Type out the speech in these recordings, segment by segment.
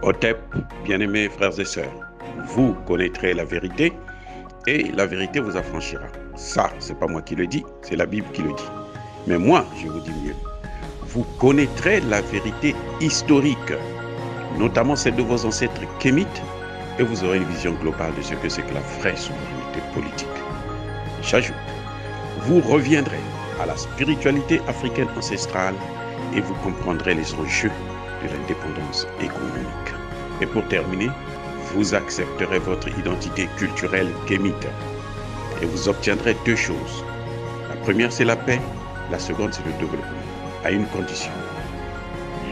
Otep, bien-aimés frères et sœurs, vous connaîtrez la vérité et la vérité vous affranchira. Ça, c'est pas moi qui le dis, c'est la Bible qui le dit. Mais moi, je vous dis mieux. Vous connaîtrez la vérité historique, notamment celle de vos ancêtres kémites, et vous aurez une vision globale de ce que c'est que la vraie souveraineté politique. J'ajoute, vous reviendrez à la spiritualité africaine ancestrale et vous comprendrez les enjeux de l'indépendance économique. Et pour terminer, vous accepterez votre identité culturelle kémite et vous obtiendrez deux choses. La première, c'est la paix. La seconde, c'est le développement, à une condition.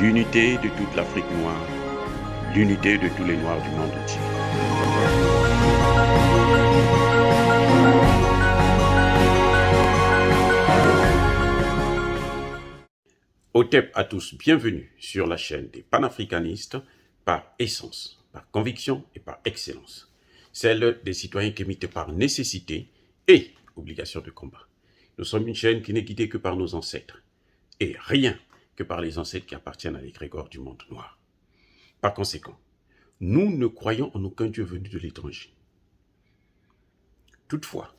L'unité de toute l'Afrique noire, l'unité de tous les Noirs du monde entier. Otep à tous, bienvenue sur la chaîne des panafricanistes par essence, par conviction et par excellence. Celle des citoyens kémites par nécessité et obligation de combat. Nous sommes une chaîne qui n'est guidée que par nos ancêtres et rien que par les ancêtres qui appartiennent à l'égrégore du monde noir. Par conséquent, nous ne croyons en aucun Dieu venu de l'étranger. Toutefois,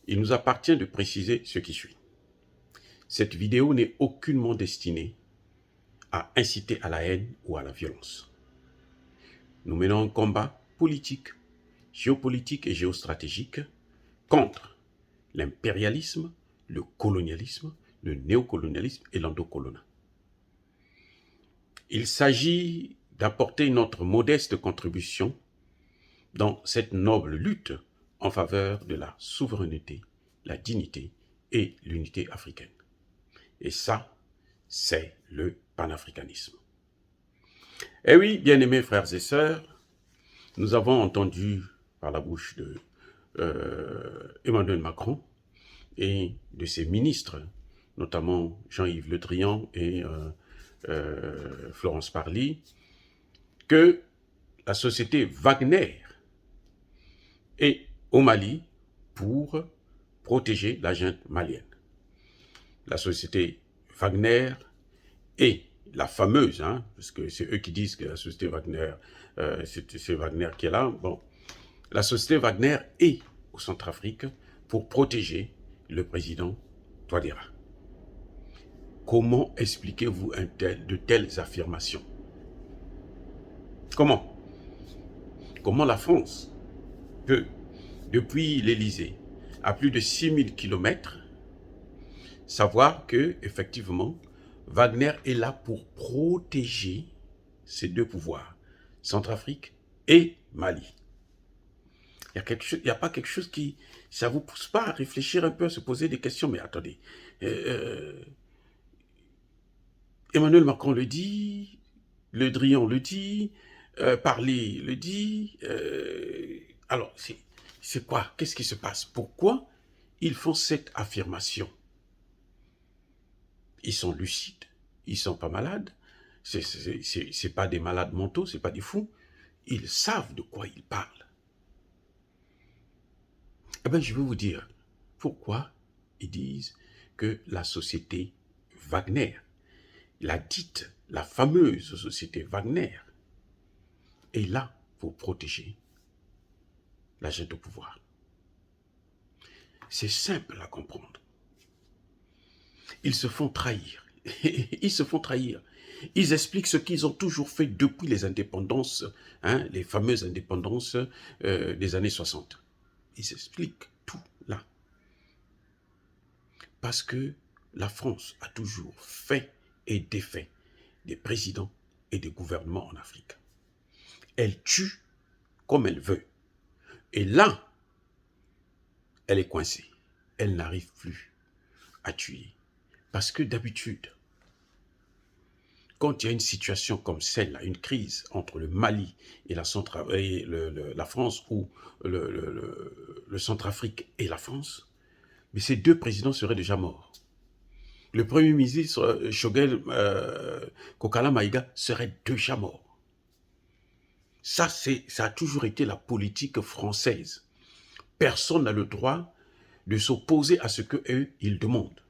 il nous appartient de préciser ce qui suit. Cette vidéo n'est aucunement destinée à inciter à la haine ou à la violence. Nous menons un combat politique, géopolitique et géostratégique contre l'impérialisme, le colonialisme, le néocolonialisme et l'endocoloniat. Il s'agit d'apporter notre modeste contribution dans cette noble lutte en faveur de la souveraineté, la dignité et l'unité africaine. Et ça, c'est le panafricanisme. Eh oui, bien-aimés frères et sœurs, nous avons entendu par la bouche de Emmanuel Macron et de ses ministres, notamment Jean-Yves Le Drian et Florence Parly, que la société Wagner est au Mali pour protéger la junte malienne. La société Wagner et la fameuse, parce que c'est eux qui disent que la société Wagner, c'est Wagner qui est là. Bon, la société Wagner est au Centrafrique pour protéger le président Touadéra. Comment expliquez-vous de telles affirmations? Comment la France peut, depuis l'Élysée, à plus de 6000 km, savoir que, effectivement, Wagner est là pour protéger ces deux pouvoirs, Centrafrique et Mali. Il n'y a pas quelque chose qui... Ça ne vous pousse pas à réfléchir un peu, à se poser des questions. Mais attendez, Emmanuel Macron le dit, Le Drian le dit, Parly le dit. Alors, c'est quoi? Qu'est-ce qui se passe? Pourquoi ils font cette affirmation? Ils sont lucides, ils sont pas malades, c'est pas des malades mentaux, c'est pas des fous. Ils savent de quoi ils parlent. Eh bien, je vais vous dire pourquoi ils disent que la société Wagner, la fameuse société Wagner, est là pour protéger la junte au pouvoir. C'est simple à comprendre. Ils se font trahir. Ils se font trahir. Ils expliquent ce qu'ils ont toujours fait depuis les indépendances, les fameuses indépendances des années 60. Ils expliquent tout là. Parce que la France a toujours fait et défait des présidents et des gouvernements en Afrique. Elle tue comme elle veut. Et là, elle est coincée. Elle n'arrive plus à tuer. Parce que d'habitude, quand il y a une situation comme celle-là, une crise entre le Mali et la France, ou le Centrafrique et la France, mais ces deux présidents seraient déjà morts. Le premier ministre, Choguel Kokala Maïga, serait déjà mort. Ça a toujours été la politique française. Personne n'a le droit de s'opposer à ce qu'eux, ils demandent.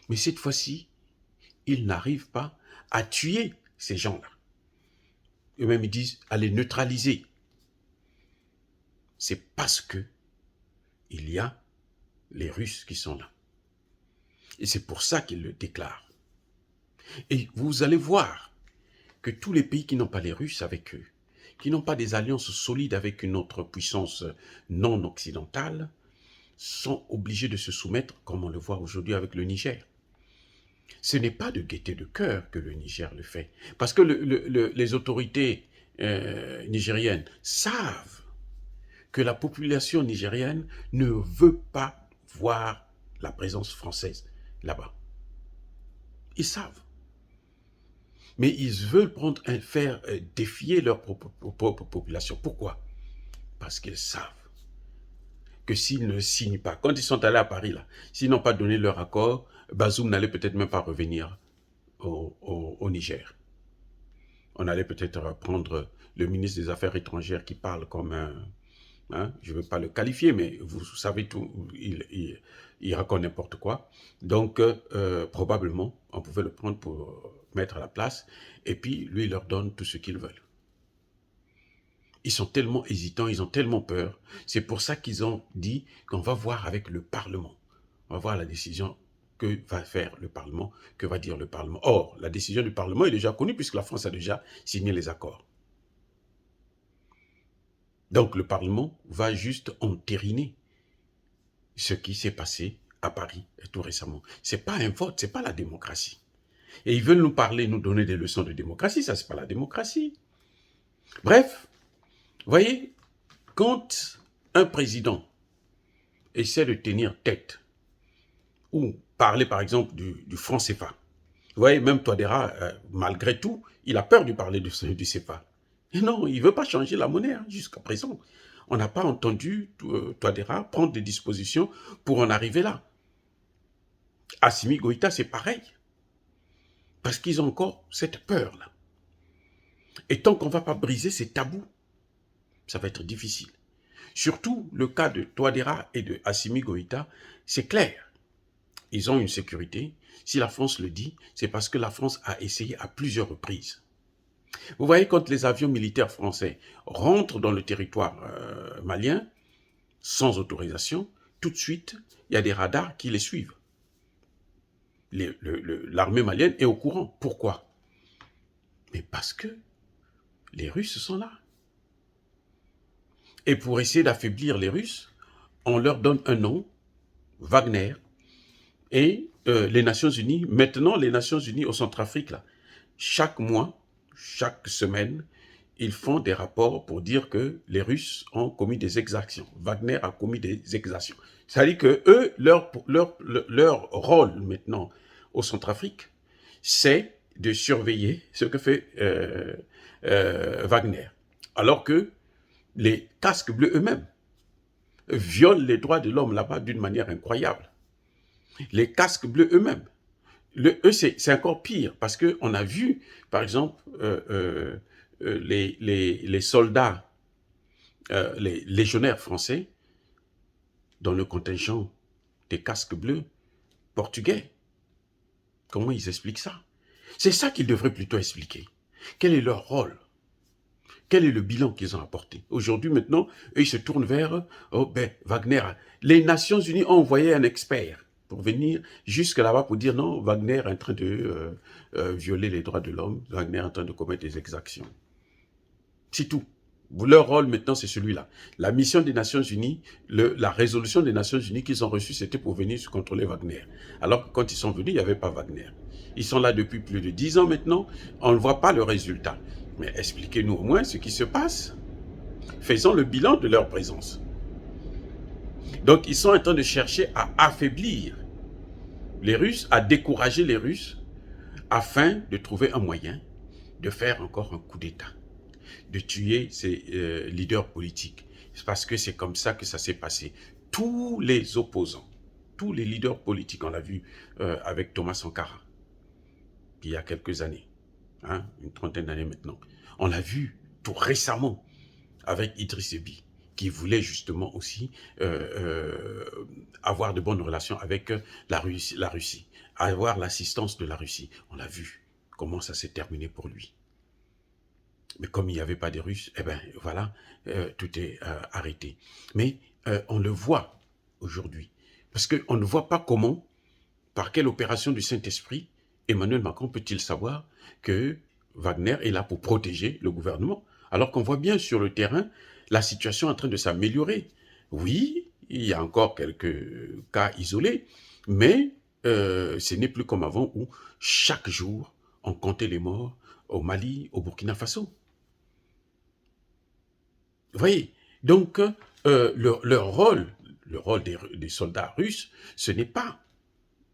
Mais cette fois-ci, ils n'arrivent pas à tuer ces gens-là. eux-mêmes ils disent à les neutraliser. C'est parce que il y a les Russes qui sont là. Et c'est pour ça qu'ils le déclarent. Et vous allez voir que tous les pays qui n'ont pas les Russes avec eux, qui n'ont pas des alliances solides avec une autre puissance non occidentale, sont obligés de se soumettre, comme on le voit aujourd'hui avec le Niger. Ce n'est pas de gaieté de cœur que le Niger le fait, parce que les autorités nigériennes savent que la population nigérienne ne veut pas voir la présence française là-bas. Ils savent. Mais ils veulent faire défier leur propre population. Pourquoi? Parce qu'ils savent que s'ils ne signent pas, quand ils sont allés à Paris, là, s'ils n'ont pas donné leur accord, Bazoum n'allait peut-être même pas revenir au Niger. On allait peut-être prendre le ministre des Affaires étrangères qui parle comme un... Hein, je ne veux pas le qualifier, mais vous savez tout, il raconte n'importe quoi. Donc, probablement, on pouvait le prendre pour mettre à la place, et puis lui, il leur donne tout ce qu'ils veulent. Ils sont tellement hésitants, ils ont tellement peur. C'est pour ça qu'ils ont dit qu'on va voir avec le Parlement. On va voir la décision que va faire le Parlement, que va dire le Parlement. Or, la décision du Parlement est déjà connue puisque la France a déjà signé les accords. Donc, le Parlement va juste entériner ce qui s'est passé à Paris tout récemment. Ce n'est pas un vote, ce n'est pas la démocratie. Et ils veulent nous parler, nous donner des leçons de démocratie, ça, ce n'est pas la démocratie. Bref, vous voyez, quand un président essaie de tenir tête, ou parler par exemple du franc CFA, vous voyez, même Touadéra, malgré tout, il a peur de parler du CFA. Et non, il ne veut pas changer la monnaie, hein, jusqu'à présent. On n'a pas entendu Touadéra prendre des dispositions pour en arriver là. Assimi Goïta, c'est pareil. Parce qu'ils ont encore cette peur-là. Et tant qu'on ne va pas briser ces tabous, ça va être difficile. Surtout le cas de Touadéra et de Assimi Goïta, c'est clair. Ils ont une sécurité. Si la France le dit, c'est parce que la France a essayé à plusieurs reprises. Vous voyez, quand les avions militaires français rentrent dans le territoire malien, sans autorisation, tout de suite, il y a des radars qui les suivent. L'armée malienne est au courant. Pourquoi? Mais parce que les Russes sont là. Et pour essayer d'affaiblir les Russes, on leur donne un nom, Wagner, et les Nations Unies, maintenant les Nations Unies au Centrafrique, là, chaque mois, chaque semaine, ils font des rapports pour dire que les Russes ont commis des exactions. Wagner a commis des exactions. C'est-à-dire que eux, leur rôle maintenant au Centrafrique, c'est de surveiller ce que fait Wagner. Alors que les casques bleus eux-mêmes violent les droits de l'homme là-bas d'une manière incroyable. Les casques bleus eux-mêmes, eux c'est encore pire parce qu'on a vu, par exemple, les soldats, les légionnaires français dans le contingent des casques bleus portugais. Comment ils expliquent ça? C'est ça qu'ils devraient plutôt expliquer. Quel est leur rôle? Quel est le bilan qu'ils ont apporté? Aujourd'hui, maintenant, eux, ils se tournent vers Wagner. Les Nations Unies ont envoyé un expert pour venir jusque là-bas pour dire non, Wagner est en train de violer les droits de l'homme, Wagner est en train de commettre des exactions. C'est tout. Leur rôle maintenant, c'est celui-là. La mission des Nations Unies, la résolution des Nations Unies qu'ils ont reçue, c'était pour venir se contrôler Wagner. Alors que quand ils sont venus, il n'y avait pas Wagner. Ils sont là depuis plus de 10 ans maintenant, on ne voit pas le résultat. Mais expliquez-nous au moins ce qui se passe. Faisons le bilan de leur présence. Donc, ils sont en train de chercher à affaiblir les Russes, à décourager les Russes, afin de trouver un moyen de faire encore un coup d'État, de tuer ces leaders politiques. C'est parce que c'est comme ça que ça s'est passé. Tous les opposants, tous les leaders politiques, on l'a vu avec Thomas Sankara, il y a quelques années, hein, une trentaine d'années maintenant. On l'a vu tout récemment avec Idriss Déby, qui voulait justement aussi avoir de bonnes relations avec la Russie, avoir l'assistance de la Russie. On l'a vu comment ça s'est terminé pour lui. Mais comme il n'y avait pas de Russes, eh bien voilà, tout est arrêté. Mais on le voit aujourd'hui. Parce qu'on ne voit pas comment, par quelle opération du Saint-Esprit, Emmanuel Macron peut-il savoir que Wagner est là pour protéger le gouvernement, alors qu'on voit bien sur le terrain la situation en train de s'améliorer. Oui, il y a encore quelques cas isolés, mais ce n'est plus comme avant où chaque jour on comptait les morts au Mali, au Burkina Faso. Vous voyez, donc leur rôle, le rôle des soldats russes, ce n'est pas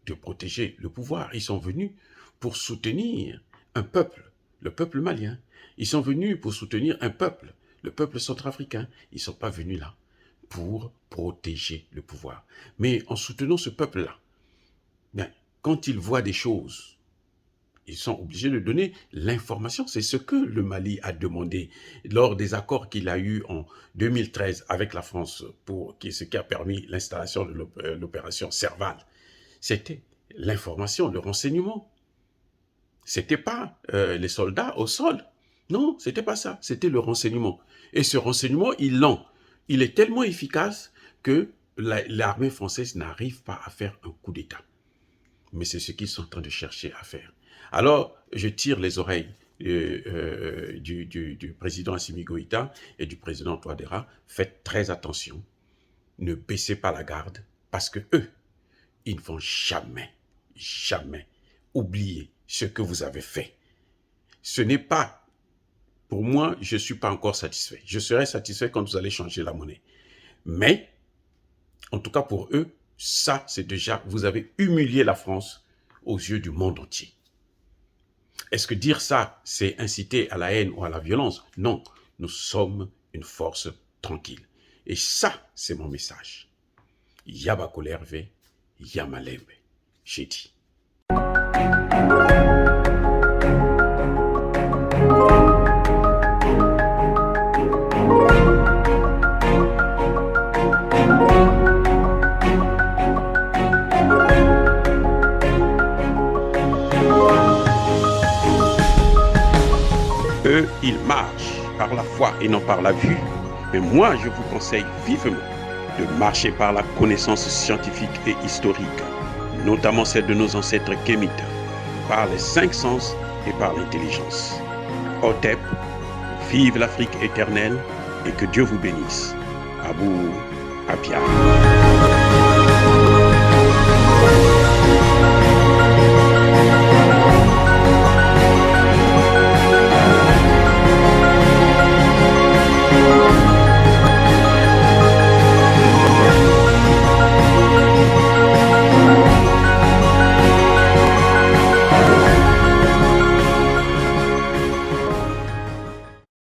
de protéger le pouvoir. Ils sont venus pour soutenir un peuple, le peuple malien. Ils sont venus pour soutenir un peuple, le peuple centrafricain. Ils ne sont pas venus là pour protéger le pouvoir. Mais en soutenant ce peuple-là, quand ils voient des choses, ils sont obligés de donner l'information. C'est ce que le Mali a demandé lors des accords qu'il a eus en 2013 avec la France, ce qui a permis l'installation de l'opération Serval. C'était l'information, le renseignement. C'était pas les soldats au sol. Non, c'était pas ça. C'était le renseignement. Et ce renseignement, il est tellement efficace que l'armée française n'arrive pas à faire un coup d'État. Mais c'est ce qu'ils sont en train de chercher à faire. Alors, je tire les oreilles du président Assimi Goïta et du président Touadéra. Faites très attention. Ne baissez pas la garde parce que eux, ils ne vont jamais oublier ce que vous avez fait. Ce n'est pas, pour moi, je ne suis pas encore satisfait. Je serai satisfait quand vous allez changer la monnaie. Mais, en tout cas pour eux, ça, c'est déjà, vous avez humilié la France aux yeux du monde entier. Est-ce que dire ça, c'est inciter à la haine ou à la violence? Non, nous sommes une force tranquille. Et ça, c'est mon message. Yabako Hervé, Yamalembe, j'ai dit. Eux, ils marchent par la foi et non par la vue. Mais moi, je vous conseille vivement de marcher par la connaissance scientifique et historique, notamment celle de nos ancêtres kémites, par les 5 sens et par l'intelligence. Otep, vive l'Afrique éternelle et que Dieu vous bénisse. Abou Apia.